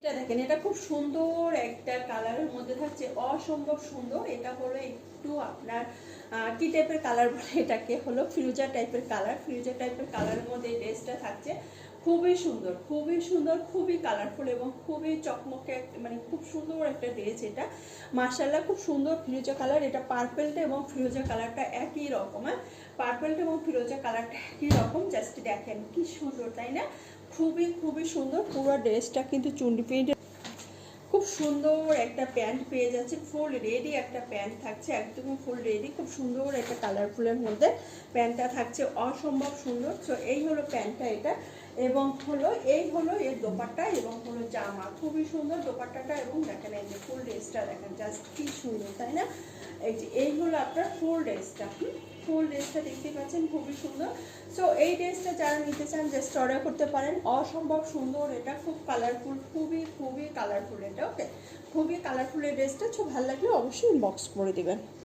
এটা দেখেন, এটা খুব সুন্দর একটা কালারের মধ্যে থাকছে, অসম্ভব সুন্দর। এটা হলো একটু আপনার কি টাইপের কালার বলে এটাকে, হলো ফিরোজা টাইপের কালার। ফিরোজা টাইপের কালারের মধ্যে এই ড্রেসটা থাকছে, খুবই সুন্দর, খুবই সুন্দর, খুবই কালারফুল এবং খুবই চকমকে, মানে খুব সুন্দর একটা ড্রেস এটা। মাশাআল্লাহ, খুব সুন্দর ফিরোজা কালার। এটা পার্পেলটা এবং ফিরোজা কালারটা একই রকম। পার্পেলটা এবং ফিরোজা কালারটা একই রকম। জাস্ট দেখেন কি সুন্দর, তাই না? খুবই খুবই সুন্দর। পুরো ড্রেসটা কিন্তু চুন্ডি প্রিন্ট, খুব সুন্দর একটা প্যান্ট পেয়ে যাচ্ছে, ফুল রেডি একটা প্যান্ট থাকছে, একদমই ফুল রেডি। খুব সুন্দর একটা কালারফুলের মধ্যে প্যান্টটা থাকছে, অসম্ভব সুন্দর। সো এই হলো প্যান্টটা এটা, এবং হলো এই হলো এর দোপাট্টা এবং হলো জামা, খুবই সুন্দর দোপাট্টাটা। এবং দেখেন এই যে ফুল ড্রেসটা দেখেন, জাস্ট কি সুন্দর, তাই না? এই যে এই হলো আপনার ফুল ড্রেসটা, ফুল ড্রেসটা দেখতেই পাচ্ছেন, খুবই সুন্দর। সো এই ড্রেসটা যারা নিতে চান জাস্ট অর্ডার করতে পারেন, অসম্ভব সুন্দর। এটা খুব কালারফুল, খুবই খুবই কালারফুল এটা। ওকে, খুবই কালারফুল এই ড্রেসটা। খুব ভালো লাগলে অবশ্যই ইনবক্স করে দেবেন।